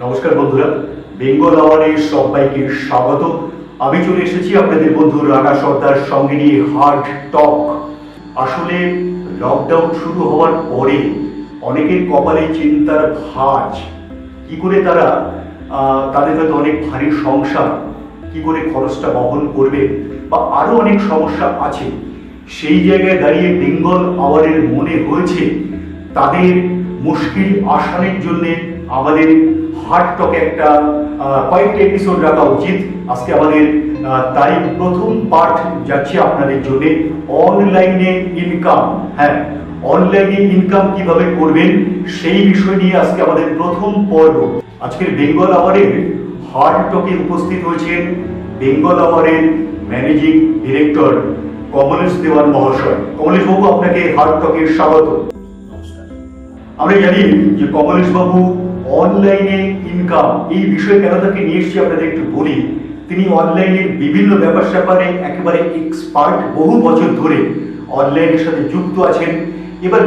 নমস্কার বন্ধুরা, বেঙ্গল আওয়ারে সবাইকে স্বাগত। আমি চলে এসেছি আপনাদের বন্ধু রানা সর্দার সঙ্গে নিয়ে হার্ড টক। আসলে লকডাউন শুরু হওয়ার পরে অনেকের কপালে চিন্তার ভাঁজ। কি করে তারা তাদের হয়তো অনেক ভারী সংসার, কি করে খরচটা বহন করবে বা আরো অনেক সমস্যা আছে। সেই জায়গায় দাঁড়িয়ে বেঙ্গল আওয়ারের মনে হয়েছে তাদের মুশকিল আসানের জন্য আমাদের হার্ড টকে একটা কয়েকটা এপিসোড রাখা উচিত। আজকে আমাদের তারিখ প্রথম পার্ট যাচ্ছে আপনাদের জন্য অনলাইনে ইনকাম। হ্যাঁ, অনলাইনে ইনকাম কিভাবে করবেন সেই বিষয় নিয়ে আজকে আমাদের প্রথম পর্ব। আজকের বেঙ্গল আওয়ারের হার্ড টকে উপস্থিত হয়েছেন বেঙ্গল আওয়ারের ম্যানেজিং ডিরেক্টর কমলেশ দেওয়ান মহাশয়। কমলেশ বাবু, আপনাকে হার্ড টকে স্বাগত। আমরা জানি যে কমলেশ বাবু অনলাইনে ইনকাম এই বিষয়ে কেন তাকে নিয়ে এসেছি আপনাদের একটু বলি। তিনি অনলাইনের বিভিন্ন ব্যাপার স্যাপারে একেবারে এক্সপার্ট, বহু বছর ধরে অনলাইনের সাথে যুক্ত আছেন। এবার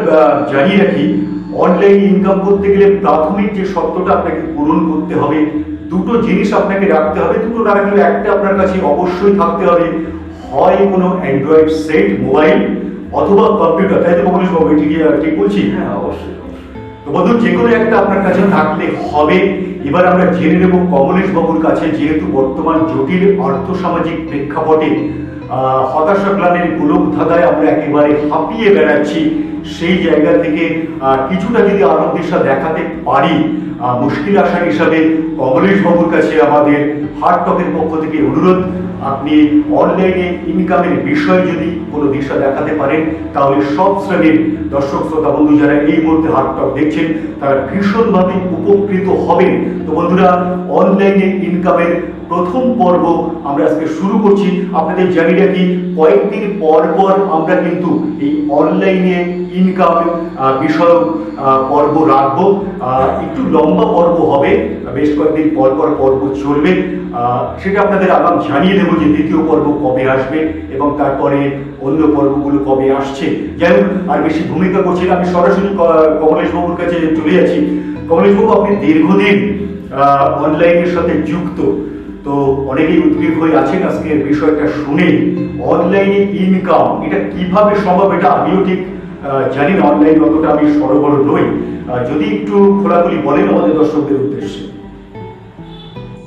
জানিয়ে রাখি, অনলাইনে ইনকাম করতে গেলে প্রাথমিক যে শর্তটা আপনাকে পূরণ করতে হবে, দুটো জিনিস আপনাকে রাখতে হবে। দুটো না রাখলে একটা আপনার কাছে অবশ্যই থাকতে হবে, হয় কোনো অ্যান্ড্রয়েড সেট মোবাইল অথবা কম্পিউটার। তাই তো কমলেশ বাবু, ঠিক বলছি? হ্যাঁ, অবশ্যই। বন্ধু, যে কোনো একটা আপনার কাছে থাকলে হবে। এবার আমরা জেনে নেব কমলেশ বাবুর কাছে, যেহেতু বর্তমান জটিল আর্থসামাজিক প্রেক্ষাপটে হতাশা গ্লানের গোলক ধাঁধায় আমরা একেবারে হাঁপিয়ে বেড়াচ্ছি, সেই জায়গা থেকে কিছুটা যদি আলো দিশা দেখাতে পারি মুশকিল আসার হিসাবে কমলেশ বাবুর কাছে আমাদের হার্ড টকের পক্ষ থেকে অনুরোধ, আপনি অনলাইনে ইনকামের বিষয়ে যদি কোনো দিশা দেখাতে পারেন তাহলে সব শ্রেণীর দর্শক শ্রোতা বন্ধু যারা এই মুহূর্তে হার্ড টক দেখছেন তারা ভীষণভাবে উপকৃত হবেন। তো বন্ধুরা, অনলাইনে ইনকামের প্রথম পর্ব আমরা আজকে শুরু করছি। আপনাদের জানিয়ে রাখি, কয়েকদিন পর পর আমরা কিন্তু এই অনলাইনে ইনকাম বিষয়ক পর্ব রাখবো। একটু লম্বা পর্ব হবে, বেশ কয়েকদিন পর পর পর্ব চলবে। সেটা আপনাদের আগাম জানিয়ে দেবো যে দ্বিতীয় পর্ব কবে আসবে এবং তারপরে অন্য পর্বগুলো কবে আসছে। যাই হোক, আর বেশি ভূমিকা করছি না, আমি সরাসরি কমলেশ বাবুর কাছে চলে যাচ্ছি। কমলেশ বাবু, আপনি দীর্ঘদিন অনলাইনের সাথে যুক্ত, তো অনেকেই উদ্গ্রীব হয়ে আছেন আজকের বিষয়টা শুনে। অনলাইনে ইনকাম এটা কিভাবে সম্ভব, এটা আমিও ঠিক জানি না, অনলাইন অতটা আমি সরবর নই। যদি একটু খোলাখুলি বলেন আমাদের দর্শকদের উদ্দেশ্যে।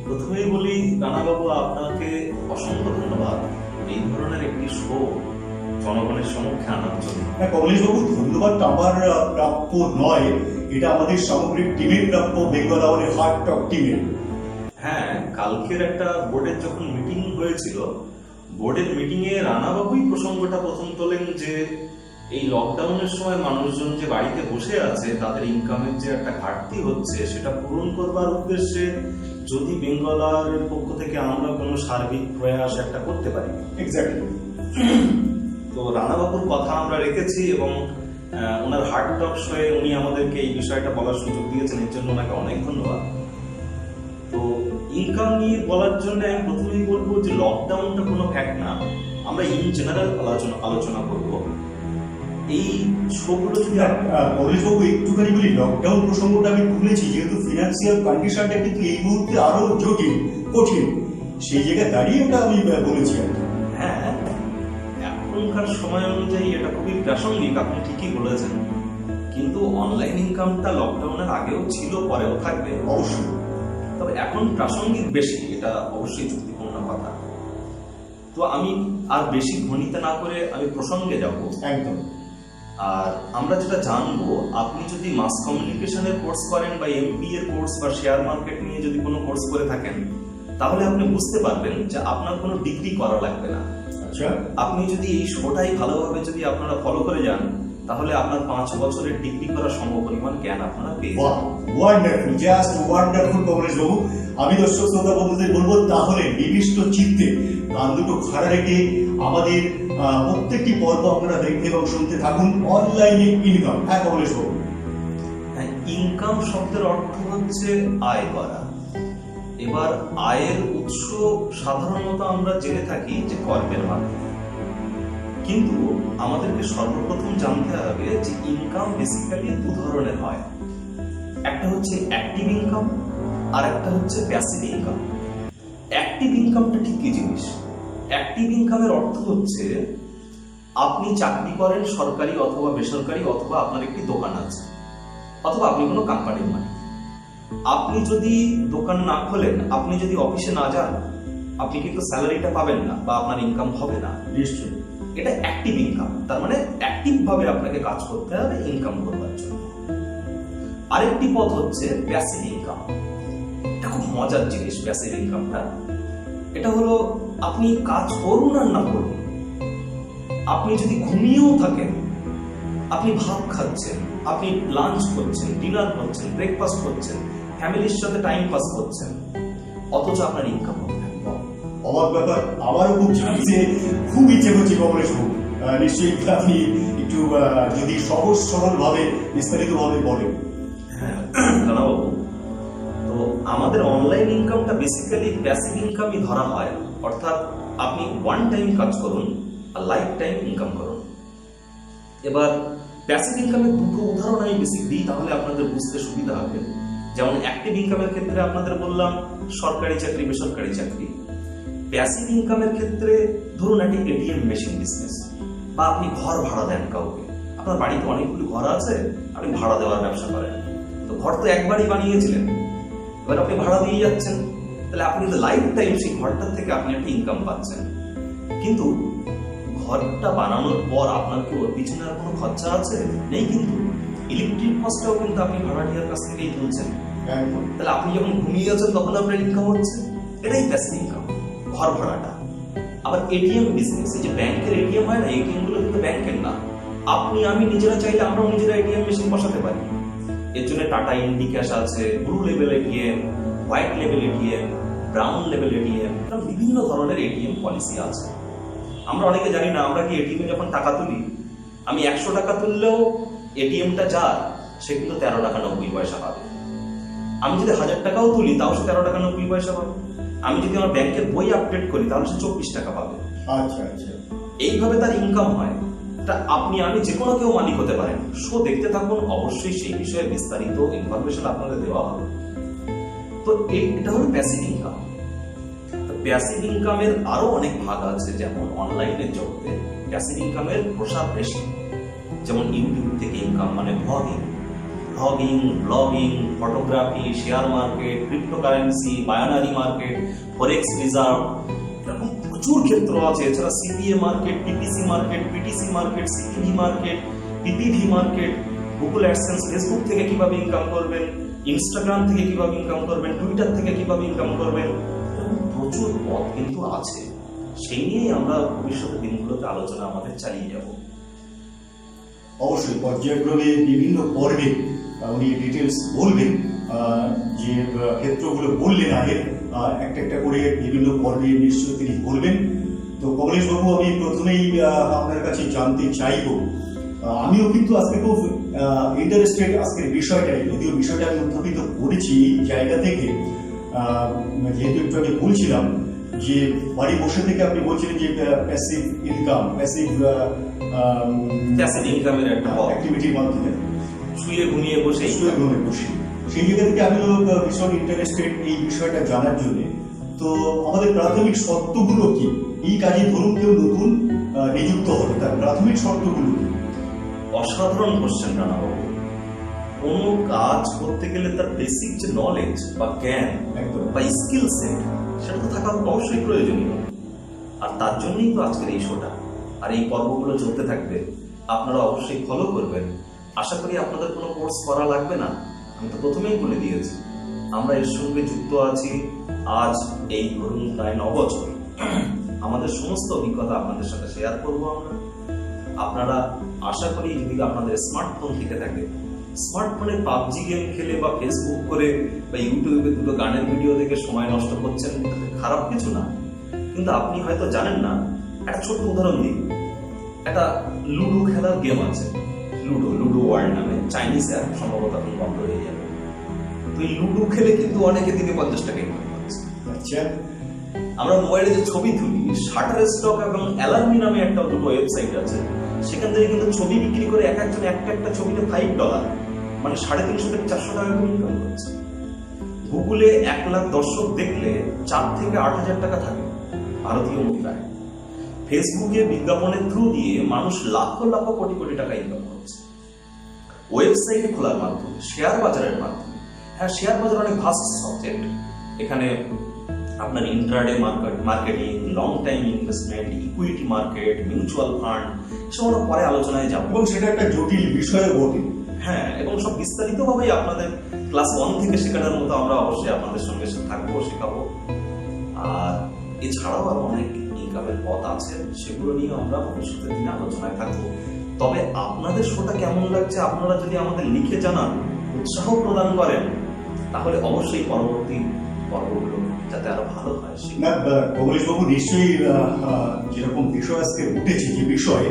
প্রথমেই বলি, রানাবাবু আপনাকে অসংখ্য ধন্যবাদ এই ধরনের একটি শো জনগণের সম্মুখে আনার জন্য। হ্যাঁ কমলেশ বাবু, ধন্যবাদ আমার প্রাপ্য নয়, এটা আমাদের সামগ্রিক টিমের প্রাপ্য, বেঙ্গল আওয়ারের হার্ড টক টিমের। হ্যাঁ, কালকের একটা বোর্ডের যখন মিটিং হয়েছিল, বোর্ডের মিটিংয়ে রানাবাবুই প্রসঙ্গটা প্রথম তোলেন যে এই লকডাউনের সময় মানুষজন যে বাড়িতে বসে আছে তাদের ইনকামের যে একটা ঘাটতি হচ্ছে সেটা পূরণ করবার উদ্দেশ্যে যদি বেঙ্গল আওয়ারের পক্ষ থেকে আমরা কোনো সার্বিক প্রয়াস একটা করতে পারি। এক্স্যাক্টলি। তো রানাবাবুর কথা আমরা রেখেছি এবং ওনার হার্ড টক শোয়ে উনি আমাদেরকে এই বিষয়টা বলার সুযোগ দিয়েছেন, এর জন্য ওনাকে অনেক ধন্যবাদ। তো ইনকাম নিয়ে বলার জন্য আমি প্রথমেই বলবো যে লকডাউনটা কোনো ফ্যাক্ট না, আমরা ইন জেনারেল আলোচনা করব। এই শোগুলো যদি কমলেশ বাবু একটুখানি বলি, লকডাউন প্রসঙ্গটা আমি তুলেছি যেহেতু ফিনান্সিয়াল কন্ডিশনটা কিন্তু এই মুহূর্তে আরো জটিল কঠিন, সেই জায়গায় দাঁড়িয়ে ওটা আমি বলেছি আর কি। হ্যাঁ, এখনকার সময় অনুযায়ী এটা খুবই প্রাসঙ্গিক, আপনি ঠিকই বলেছেন। কিন্তু অনলাইন ইনকামটা লকডাউনের আগেও ছিল, পরেও থাকবে অবশ্যই, তবে এখন প্রাসঙ্গিক বেশি, এটা অবশ্যই যুক্তিপূর্ণ কথা। তো আমি আর বেশি ভনিতা না করে আমি প্রসঙ্গে যাব। একদম। আর আমরা যেটা জানবো, আপনি যদি মাস কমিউনিকেশনের কোর্স করেন বা এমবিএ এর কোর্স বা শেয়ার মার্কেট নিয়ে যদি কোনো কোর্স করে থাকেন, তাহলে আপনি বুঝতে পারবেন যে আপনার কোনো ডিগ্রি করা লাগবে না। আচ্ছা, আপনি যদি এই শোটাই ভালোভাবে যদি আপনারা ফলো করে যান, তাহলে আপনার 5 বছরের ডিগ্রি করার সমপরিমাণ জ্ঞান আপনারা পেয়ে যাবেন। ওয়ান্ডারফুল, জাস্ট ওয়ান্ডারফুল কমলেশ বাবু। আমি দর্শক শ্রোতা বন্ধুদের বলবো, তাহলে নিবিষ্ট চিত্তে কান দুটো খাড়া রেখে আমাদের প্রত্যেকটি পর্ব আপনারা দেখতে এবং শুনতে থাকুন। অনলাইনে ইনকাম। হ্যাঁ কমলেশ বাবু। হ্যাঁ, ইনকাম শব্দের অর্থ হচ্ছে আয় করা। এবার আয়ের উৎস সাধারণত আমরা জেনে থাকি যে কর্মের মাধ্যমে, কিন্তু আমাদেরকে সর্বপ্রথম জানতে হবে যে ইনকাম বেসিক্যালি দু ধরনের হয়। একটা হচ্ছে অ্যাক্টিভ ইনকাম আর একটা হচ্ছে প্যাসিভ ইনকাম। অ্যাক্টিভ ইনকামটা ঠিক কি জিনিস? অ্যাক্টিভ ইনকামের অর্থ হচ্ছে আপনি চাকরি করেন সরকারি অথবা বেসরকারি, অথবা আপনার একটি দোকান আছে, অথবা আপনি কোনো কোম্পানির মালিক। আপনি যদি দোকান না খোলেন, আপনি যদি অফিসে না যান, আপনি কিন্তু স্যালারিটা পাবেন না বা আপনার ইনকাম হবে না। নিশ্চয়ই এটা অ্যাক্টিভ ইনকাম, তার মানে অ্যাক্টিভ ভাবে আপনাকে কাজ করতে হবে ইনকাম করবার জন্য। আরেকটি পথ হচ্ছে প্যাসিভ ইনকাম। এটা খুব মজার জিনিস প্যাসিভ ইনকামটা। এটা হলো আপনি কাজ করুন আর না করুন, আপনি যদি ঘুমিয়েও থাকেন, আপনি ভাত খাচ্ছেন, আপনি লাঞ্চ করছেন, ডিনার করছেন, ব্রেকফাস্ট করছেন, ফ্যামিলির সাথে টাইম পাস করছেন, অথচ আপনার ইনকাম হবে না। অবাক ব্যাপার। আমারও খুব জানতে খুব ইচ্ছে হচ্ছে কমলেশ বাবু, নিশ্চয়ই আপনি একটু যদি সহজ সরল ভাবে বিস্তারিত ভাবে বলেন। হ্যাঁ বাবু, তো আমাদের অনলাইন ইনকামটা বেসিক্যালি প্যাসিভ ইনকামই ধরা হয়। অর্থাৎ আপনি ওয়ান টাইম কাজ করুন আর লাইফ টাইম ইনকাম করুন। এবার প্যাসিভ ইনকামের দুটো উদাহরণ আমি বেসিক দিই, তাহলে আপনাদের বুঝতে সুবিধা হবে। যেমন অ্যাক্টিভ ইনকামের ক্ষেত্রে আপনাদের বললাম সরকারি চাকরি, বেসরকারি চাকরি। প্যাসিভ ইনকামের ক্ষেত্রে ধরুন একটা এটিএম মেশিন বিজনেস, বা আপনি ঘর ভাড়া দেন কাউকে। আপনার বাড়িতে অনেকগুলো ঘর আছে, আপনি ভাড়া দেওয়ার ব্যবসা করেন। তো ঘর তো একবারই বানিয়েছিলেন, এবার আপনি ভাড়া দিয়ে যাচ্ছেন, তাহলে আপনি লাইফ টাইম সেই ঘরটার থেকে আপনি একটা ইনকাম পাচ্ছেন। কিন্তু ঘরটা বানানোর পর আপনার কি ওর পিছনে আর কোনো খরচা আছে? নেই। কিন্তু ইলেকট্রিক কস্টটাও কিন্তু আপনি ভাড়াটিয়ার কাছ থেকেই তুলছেন। তাহলে আপনি যখন ঘুমিয়ে আছেন তখন আপনার ইনকাম হচ্ছে। এটাই প্যাসিভ ইনকাম, ঘর ভাড়াটা। আবার এটিএম বিজনেস, এই যে ব্যাংকের এটিএম হয় না, এটিএম গুলো কিন্তু ব্যাংকের না। আপনি আমি নিজেরা চাইলে আমরাও নিজেরা এটিএম মেশিন বসাতে পারি। এর জন্য টাটা ইন্ডিক্যাশ আছে, blue level ATM, white level ATM, brown level ATM, বিভিন্ন ধরনের এটিএম পলিসি আছে। আমরা অনেকে জানি না, আমরা কি এটিএমে যখন টাকা তুলি, আমি 100 টাকা তুললেও এটিএমটা যার সে কিন্তু 13 টাকা 90 পয়সা পাবে। আমি যদি 1000 টাকাও তুলি তাও সে 13 টাকা 90 পয়সা পাবে। আমি যদি আমার ব্যাংকের বই আপডেট করি তাহলে সে 24 টাকা পাবে। আচ্ছা আচ্ছা, এইভাবে তার ইনকাম হয়। তা আপনি আমি যে কোনো কেউ মালিক হতে পারেন। শো দেখতে থাকুন, অবশ্যই সেই বিষয়ে বিস্তারিত ইনফরমেশন আপনাদের দেওয়া হবে। তো এটা হলো প্যাসিভ ইনকাম। প্যাসিভ ইনকামের আরো অনেক ভাগ আছে, যেমন অনলাইনের জগতে প্যাসিভ ইনকামের প্রসার বেশি। যেমন ইউটিউব থেকে ইনকাম, মানে blogging, photography, share market, cryptocurrency, binary market, ফরেক্স রিজার্ভ, এরকম প্রচুর ক্ষেত্র আছে। এছাড়া CPA market, TPC market, PTC market, CPV market, PPV market, Google AdSense, Facebook থেকে কিভাবে ইনকাম করবেন, ইনস্টাগ্রাম থেকে কিভাবে ইনকাম করবেন, টুইটার থেকে কিভাবে ইনকাম করবেন, প্রচুর পথ কিন্তু আছে। সেই নিয়েই আমরা ভবিষ্যতের দিনগুলোতে আলোচনা আমাদের চালিয়ে যাব। অবশ্যই পর্যায়ক্রমে বিভিন্ন পর্বে উনি ডিটেলস বলবেন, যে ক্ষেত্রগুলো বললেন আগের, একটা একটা করে বিভিন্ন পর্বে নিশ্চয়ই তিনি বলবেন। তো কমলেশ বাবু, আমি প্রথমেই আপনার কাছে জানতে চাইব, আমিও কিন্তু আজকে খুব ইন্টারেস্টেড আজকের বিষয়টাই, যদিও বিষয়টা আমি উত্থাপিত করেছি এই জায়গা থেকে, যেহেতু একটু আগে বলছিলাম যে বাড়ি বসে থেকে আপনি বলছিলেন যে প্যাসিভ ইনকাম, প্যাসিভ ইনকামের একটা অ্যাক্টিভিটির মাধ্যমে শুয়ে ঘুমিয়ে বসে সেই জায়গা থেকে আমিও ভীষণ ইন্টারেস্টেড এই বিষয়টা জানার জন্য। তো আমাদের প্রাথমিক শর্তগুলো কি? এই কাজে ধরুন কেউ নতুন নিযুক্ত হলো, তার প্রাথমিক শর্তগুলো কি? অসাধারণ কোশ্চেন রানাবাবু। কোনো কাজ করতে গেলে তার বেসিক যে নলেজ বা জ্ঞান বা স্কিল সেট, সেটা তো থাকা অবশ্যই প্রয়োজনীয়। আর তার জন্যই তো আজকের এই শোটা, আর এই পর্বগুলো চলতে থাকবে। আপনারা অবশ্যই ফলো করবেন। আশা করি আপনাদের কোনো কোর্স করা লাগবে না। আমি তো প্রথমেই বলে দিয়েছি, আমরা এর সঙ্গে যুক্ত আছি আজ এই ধরুন প্রায় 9 বছর। আমাদের সমস্ত অভিজ্ঞতা আপনাদের সাথে শেয়ার করবো আমরা। আপনারা আশা করি যদি আপনাদের স্মার্টফোন থেকে থাকে, স্মার্টফোনে পাবজি গেম খেলে বা ফেসবুক করে বা ইউটিউবে দুটো গানের ভিডিও দেখে সময় নষ্ট করছেন, খারাপ কিছু না। কিন্তু আপনি হয়তো জানেন না, একটা ছোট্ট উদাহরণ দিই। একটা লুডো খেলার গেম আছে, লুডো ওয়ার্ল্ড নামে, চাইনিজ অ্যাপ, সম্ভবত এখন বন্ধ হয়ে যাবে। তো এই লুডো খেলে কিন্তু অনেকে দিনে 50 টাকা ইনকাম করছে। আচ্ছা, আমরা মোবাইলে যে ছবি তুলি, শাটার স্টক এবং অ্যালার্মি নামে একটা দুটো ওয়েবসাইট আছে, সেখান থেকে কিন্তু ছবি বিক্রি করে একজন একটা ছবিতে $5, মানে 350 থেকে 400 টাকা ইনকাম করছে। গুগলে 1 লাখ দর্শক দেখলে 4 থেকে 8,000 টাকা থাকে ভারতীয় মুদ্রায়। ফেসবুকে বিজ্ঞাপনের থ্রু দিয়ে মানুষ লাখ লাখ কোটি কোটি টাকা ইনকাম করছে। ওয়েবসাইট খোলার মাধ্যমে, শেয়ার বাজারের মাধ্যমে। হ্যাঁ, শেয়ার বাজার অনেক ভাস্ট সাবজেক্ট। এখানে আপনার intraday marketing, long time investment, equity market, mutual fund, এসব আমরা পরে আলোচনায় যাব এবং সেটা একটা জটিল বিষয় বটে। হ্যাঁ, এবং সব বিস্তারিতভাবেই আপনাদের ক্লাস 1 থেকে শেখানোর মতো আমরা অবশ্যই আপনাদের সঙ্গে থাকবো, শেখাবো। আর এছাড়াও আরো অনেক ইনকামের পথ আছে, সেগুলো নিয়ে আমরা ভবিষ্যতের দিনে আলোচনায় থাকবো। তবে আপনাদের শোটা কেমন লাগছে আপনারা যদি আমাদের লিখে জানান, উৎসাহ প্রদান করেন, তাহলে অবশ্যই পরবর্তী পর্বগুলো যাতে আরো ভালো হয়। কমলেশবাবু, নিশ্চয়ই যেরকম বিষয় আজকে উঠেছে, যে বিষয়ে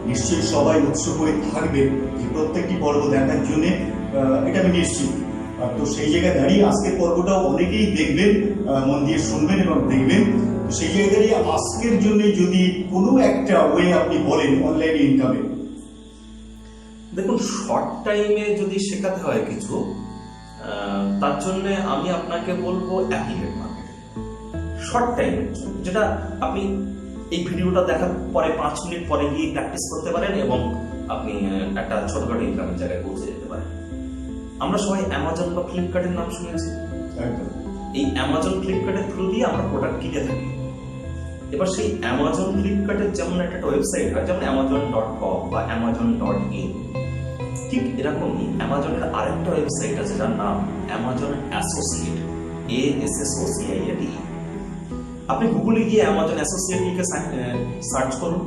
নিশ্চয়ই সবাই উৎসুক হয়ে থাকবে যে প্রত্যেকটি পর্ব দেখার জন্য, এটা আমি নিশ্চিত। তো সেই জায়গায় দাঁড়িয়ে আজকের পর্বটাও অনেকেই দেখবেন, মন দিয়ে শুনবেন এবং দেখবেন। তো সেই জায়গায় দাঁড়িয়ে আজকের জন্য যদি কোনো একটা ওয়ে আপনি বলেন অনলাইন ইনকামে। দেখুন, শর্ট টাইমে যদি শেখাতে হয় কিছু, তার জন্য আমি আপনাকে বলবো অ্যাফিলিয়েট মার্কেটিং। শর্ট টাইমে যেটা আপনি এই ভিডিওটা দেখার পরে 5 মিনিট পরে গিয়ে প্র্যাকটিস করতে পারেন এবং আপনি একটা ছোটখাটো ইনকামের জায়গায় পৌঁছে যেতে পারেন। আমরা সবাই অ্যামাজন বা ফ্লিপকার্টের নাম শুনেছি। এই অ্যামাজন ফ্লিপকার্টের থ্রু দিয়ে আমরা প্রোডাক্ট কিনে থাকি। এবার সেই অ্যামাজন ফ্লিপকার্টের যেমন একটা ওয়েবসাইট হয়, যেমন amazon.com বা amazon.in, ঠিক এরকমই অ্যামাজনের আরেকটা ওয়েবসাইট আছে যার নাম অ্যামাজন অ্যাসোসিয়েট, ASSOCIATE। আপনি গুগলে গিয়ে অ্যামাজন অ্যাসোসিয়েট লিখে সার্চ করুন,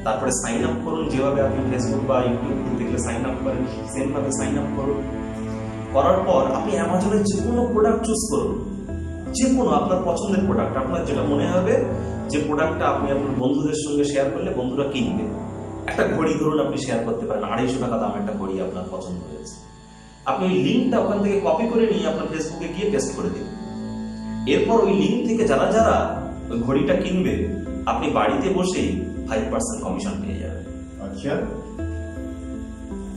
তারপরে সাইন আপ করুন। যেভাবে আপনি ফেসবুক বা ইউটিউব দেখলে সাইন আপ করেন, সেমভাবে সাইন আপ করুন। করার পর আপনি অ্যামাজনের যে কোনো প্রোডাক্ট চুজ করুন, যে কোনো আপনার পছন্দের প্রোডাক্ট, আপনার যেটা মনে হবে যে প্রোডাক্টটা আপনি আপনার বন্ধুদের সঙ্গে শেয়ার করলে বন্ধুরা কিনবে। একটা ঘড়ি ধরুন আপনি শেয়ার করতে পারেন, 250 টাকা দাম একটা ঘড়ি আপনার পছন্দ হয়েছে। আপনি ওই লিঙ্কটা ওখান থেকে কপি করে নিয়ে আপনার ফেসবুকে গিয়ে পেস্ট করে দিন। এরপর ওই লিঙ্ক থেকে যারা যারা ওই ঘড়িটা কিনবে, আপনি বাড়িতে বসেই 5% কমিশন পেয়ে যাবেন। আচ্ছা,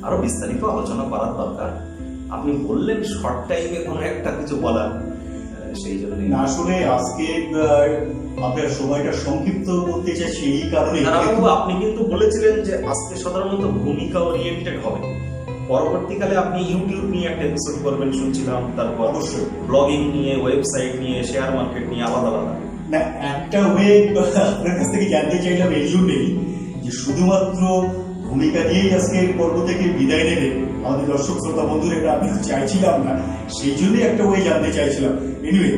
আরো বিস্তারিত আলোচনা করার দরকার। আপনি বললেন শর্ট টাইমে কোনো একটা কিছু বলার, সেই জন্য আসলে আজকে আপনার সময়টা সংক্ষিপ্ত করতে চাইছি এই কারণে। আপনি কিন্তু বলেছিলেন যে আজকে সাধারণত ভূমিকা ওরিয়েন্টেড হবে, পরবর্তীকালে আপনি ইউটিউব নিয়ে একটা এপিসোড করবেন শুনছিলাম, তারপর অবশ্যই ব্লগিং নিয়ে, ওয়েবসাইট নিয়ে, শেয়ার মার্কেট নিয়ে আলাদা আলাদা। না, একটা ওয়ে আপনার কাছ থেকে জানতে চাইলাম এই জন্যেই যে শুধুমাত্র ভূমিকা দিয়েই আজকে পর্ব থেকে বিদায় নেবে আমাদের দর্শক শ্রোতা বন্ধুরা, এটা আমি চাইছিলাম না, সেই জন্যই একটা ওয়ে জানতে চাইছিলাম। এনিওয়ে,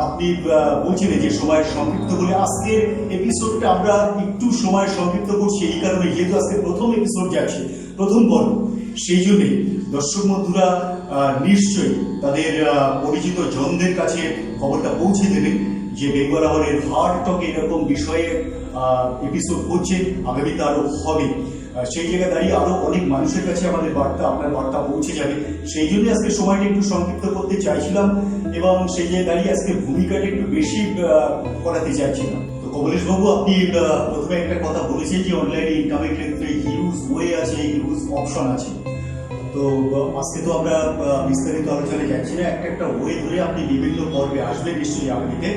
আপনি বলছিলেন যে সময় সংক্ষিপ্ত বলে আজকের এপিসোডটা আমরা একটু সময় সংক্ষিপ্ত করছি এই কারণে, যেহেতু আজকে প্রথম এপিসোড যাচ্ছে, প্রথম পর্ব, সেই জন্যই দর্শক বন্ধুরা নিশ্চয়ই তাদের পরিচিত জনদের কাছে খবরটা পৌঁছে দেবেন যে বেঙ্গল আওয়ারের হার্ড টক এরকম বিষয়ে এপিসোড হচ্ছে, আগামীতে আরো হবে। সেই জায়গায় দাঁড়িয়ে আরো অনেক মানুষের কাছে আমাদের বার্তা, আপনার বার্তা পৌঁছে যাবে। সেই জন্য আজকে সময়টা একটু সংক্ষিপ্ত করতে চাইছিলাম এবং সেই জায়গায় দাঁড়িয়ে আজকে ভূমিকাটা একটু বেশি করাতে চাইছিলাম। তো কমলেশ বাবু, আপনি প্রথমে একটা কথা বলেছেন যে অনলাইনে ইনকামের ক্ষেত্রে হিউজ ওয়ে আছে, হিউজ অপশন আছে। তো আজকে তো আমরা বিস্তারিত আলোচনায় যাচ্ছি না, একটা ওয়ে ধরে আপনি বিভিন্ন পর্বে আসবেন নিশ্চয়ই আগামীতে।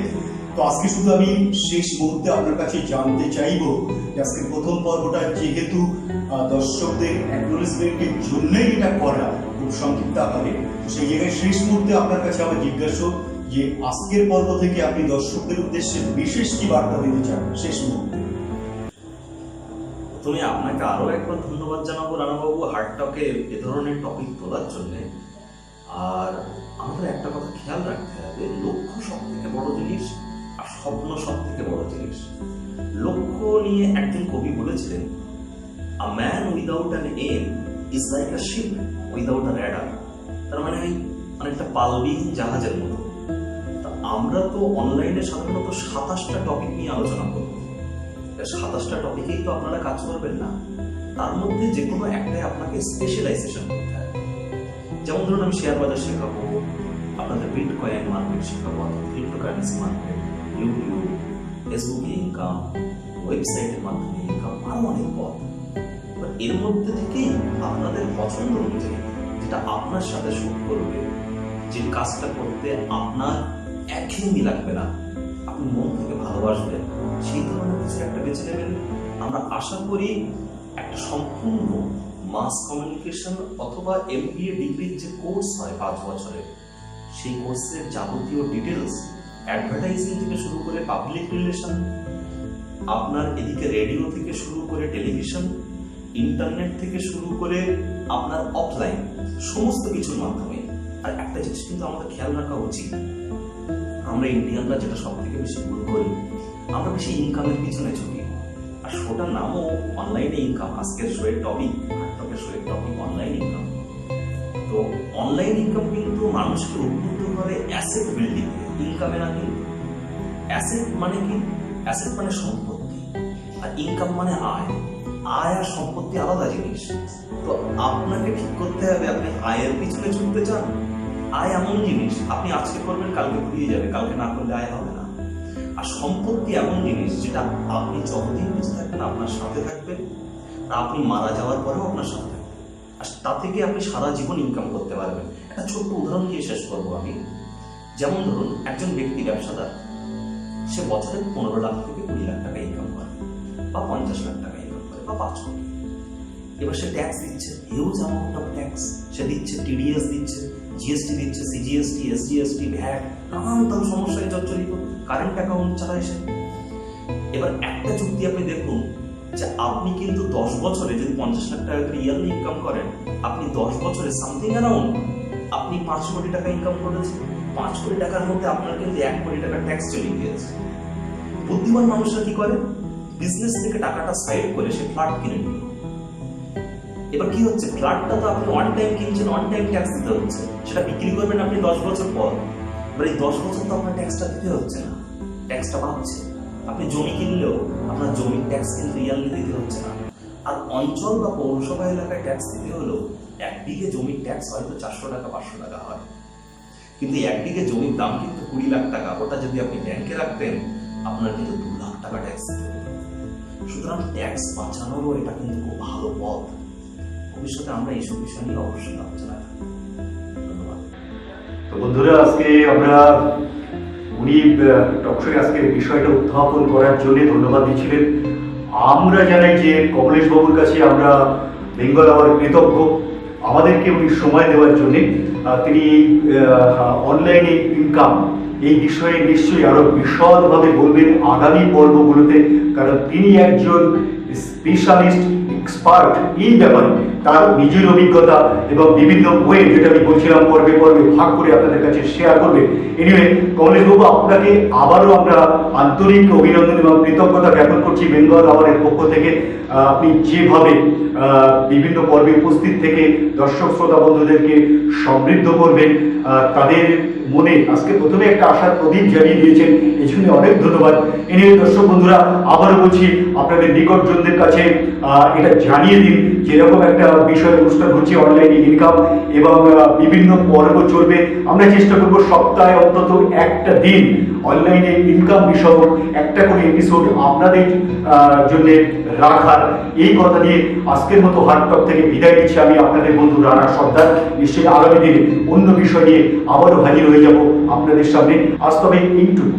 তো আজকে শুধু আমি শেষ মুহূর্তে আপনার কাছে জানতে চাইবো যে আজকে প্রথম পর্বটা যেহেতু দর্শকদের অ্যাকনোলেজমেন্টের জন্যই এটা করা, খুব সংক্ষিপ্ত আকারে, সেই জায়গায় শেষ মুহূর্তে আপনার কাছে আমার জিজ্ঞাসা যে আজকের পর্ব থেকে আপনি দর্শকদের উদ্দেশ্যে বিশেষ কি বার্তা দিতে চান শেষ মুহূর্তে? তুমি আপনাকে আরো একবার ধন্যবাদ জানাবো রানাবাবু হার্ড টকে এ ধরনের টপিক তোলার জন্য। আর আমাদের একটা কথা খেয়াল রাখতে হবে, লক্ষ্য সব থেকে বড় জিনিস আর স্বপ্ন সব থেকে বড় জিনিস। লক্ষ্য নিয়ে একজন কবি বলেছিলেন, a man without an aim is like a ship without a rudder. তার মানে অনেকটা পালবিহীন জাহাজের মতো। তা আমরা তো অনলাইনে সাধারণত 27টা টপিক নিয়ে আলোচনা করব। 27টা টপিকেই তো আপনারা কাজ করবেন না, তার মধ্যে যে কোনো একটাই আপনাকে স্পেশালাইজেশন করতে হবে। যেমন ধরুন আমি শেয়ার বাজার শেখাবো, আপনাদের বিটকয়েন মার্কেট শেখাবো, ক্রিপ্টোকারেন্সি মার্কেট, ইউটিউব, ফেসবুকে ইনকাম, ওয়েবসাইটের মাধ্যমে ইনকাম, আরো অনেক পথ। এর মধ্যে থেকেই আপনাদের পছন্দ অনুযায়ী যেটা আপনার সাথে শুট করবে, যে কাজটা করতে আপনার একঘেয়েমি লাগবে না, আপনি মন থেকে ভালোবাসবেন, সেই ধরনের কিছু একটা বেছে নেবেন। আমরা আশা করি একটা সম্পূর্ণ মাস কমিউনিকেশন অথবা MBA ডিগ্রির যে কোর্স হয় 5 বছরের, সেই কোর্সের যাবতীয় ডিটেলস, অ্যাডভার্টাইজিং থেকে শুরু করে পাবলিক রিলেশন, আপনার এদিকে রেডিও থেকে শুরু করে টেলিভিশন, ইন্টারনেট থেকে শুরু করে আপনার অফলাইন, সমস্ত কিছুর মাধ্যমে। আর একটা জিনিস কিন্তু আমাদের খেয়াল রাখা উচিত, আমরা ইন্ডিয়ানরা যেটা সব থেকে বেশি ভুল করি, আমরা বেশি ইনকামের পিছনে ছুটি। আর শোটার নামও অনলাইনে ইনকাম। আজকের শোয়ের টপিক, হাটটকের শোয়ের টপিক অনলাইন ইনকাম। তো অনলাইন ইনকাম কিন্তু মানুষকে উদ্বুদ্ধ করে অ্যাসেট বিল্ডিং, ইনকামে না। কিন্তু অ্যাসেট মানে কি? অ্যাসেট মানে সম্পত্তি, আর ইনকাম মানে আয়। আয় আর সম্পত্তি আলাদা জিনিস। তো আপনাকে ঠিক করতে হবে, আপনি আয়ের পিছনে ছুটতে চান? আয় এমন জিনিস, আপনি আজকে করবেন কালকে ফুরিয়ে যাবে, কালকে না করলে আয় হবে না। আর সম্পত্তি এমন জিনিস যেটা আপনি যতদিন বেঁচে থাকবেন আপনার সাথে থাকবে, আর আপনি মারা যাওয়ার পরেও আপনার সাথে থাকবে। আর তা থেকে আপনি সারা জীবন ইনকাম করতে পারবেন। একটা ছোট্ট উদাহরণ দিয়ে শেষ করবো আমি। যেমন ধরুন, একজন ব্যক্তি ব্যবসাদার, সে বছরে 15 লাখ থেকে 20 লাখ টাকা ইনকাম করে, বা 50 লাখ টাকা ইনকাম করে, বা 5 কোটি। এবার সে ট্যাক্স দিচ্ছে, হিউজ অ্যামাউন্ট অফ ট্যাক্স সে দিচ্ছে, TDS দিচ্ছে, GST দিচ্ছে, CGST, SGST, ভ্যাট, নানান সমস্যায় জর্জরিত, কারেন্ট অ্যাকাউন্ট চালায় সে। এবার একটা যুক্তি আপনি দেখুন যে আপনি কিন্তু 10 বছরে যদি 50 লাখ টাকা করে ইয়ারলি ইনকাম করেন, আপনি 10 বছরে সামথিং অ্যারাউন্ড আপনি 5 কোটি টাকা ইনকাম করেছেন। 5 কোটি টাকার মধ্যে আপনার কিন্তু 1 কোটি টাকা ট্যাক্স চলে গিয়েছে। বুদ্ধিমান মানুষরা কি করে? বিজনেস থেকে টাকাটা সাইড করে সে ফ্ল্যাট কিনে নিল। এবার কি হচ্ছে? ফ্ল্যাটটা তো আপনি ওয়ান টাইম কিনছেন, ওয়ান টাইম ট্যাক্স দিতে হচ্ছে। সেটা বিক্রি করবেন আপনি 10 বছর পর। এবার এই 10 বছর তো আপনার ট্যাক্সটা দিতে হচ্ছে না, ট্যাক্সটা বাড়ছে। আপনি জমি কিনলেও আপনার জমির ট্যাক্স কিন্তু ইয়ারলি দিতে হচ্ছে না। আর অঞ্চল বা পৌরসভা এলাকায় ট্যাক্স দিতে হলেও 1 বিঘে জমির ট্যাক্স হয়তো 400 টাকা 500 টাকা হয়, কিন্তু 1 বিঘে জমির দাম কিন্তু 20 লাখ টাকা। ওটা যদি আপনি ব্যাংকে রাখতেন, আপনার কিন্তু 2 লাখ টাকা ট্যাক্স দিতে হতো। সুতরাং ট্যাক্স বাঁচানোরও এটা কিন্তু খুব ভালো পথ। ভবিষ্যতে আমরা এইসব বিষয় নিয়ে অবশ্যই আলোচনা করব। ধন্যবাদ। তো বন্ধুরা, আজকে আমরা উনি টকশোয় আজকে বিষয়টা উত্থাপন করার জন্য ধন্যবাদ দিচ্ছিলেন। আমরা জানাই যে কমলেশ বাবুর কাছে আমরা বেঙ্গল আওয়ার কৃতজ্ঞ, আমাদেরকে উনি সময় দেওয়ার জন্য। তিনি অনলাইনে ইনকাম এই বিষয়ে নিশ্চয়ই আরো বিশদভাবে বলবেন আগামী পর্বগুলোতে, কারণ তিনি একজন স্পেশালিস্ট, এক্সপার্ট এই ব্যাপারে। তার নিজের অভিজ্ঞতা এবং বিভিন্ন ওয়ে, যেটা আমি বলছিলাম, পর্বে পর্বে ভাগ করে আপনাদের কাছে শেয়ার করবে। এনিওয়ে, কমলেশ বাবু, আপনাকে আবারও আমরা আন্তরিক অভিনন্দন এবং কৃতজ্ঞতা জ্ঞাপন করছি বেঙ্গল আওয়ারের পক্ষ থেকে। আপনি যেভাবে বিভিন্ন পর্বে উপস্থিত থেকে দর্শক শ্রোতা বন্ধুদেরকে সমৃদ্ধ করবেন, তাদের মনে আজকে প্রথমে একটা আশার প্রদীপ জ্বালিয়ে দিয়েছেন, এই জন্য অনেক ধন্যবাদ। এনিওয়ে দর্শক বন্ধুরা, আবারও বলছি আপনাদের নিকটজনদের কাছে এটা জানিয়ে দিন, যেরকম একটা বিষয় অনুষ্ঠান হচ্ছে অনলাইনে ইনকাম, এবং বিভিন্ন পর্ব চলবে। আমরা চেষ্টা করবো সপ্তাহে অন্তত একটা দিন অনলাইনে ইনকাম বিষয়ক একটা করে এপিসোড আপনাদের জন্য রাখার। এই কথা দিয়ে আজকের মতো হাটটক থেকে বিদায় নিচ্ছি আমি, আপনাদের বন্ধু রানা সর্দার। নিশ্চয়ই আগামী দিনে অন্য বিষয় নিয়ে আবারও হাজির হয়ে যাব আপনাদের সামনে। আজ তবে এইটুকু।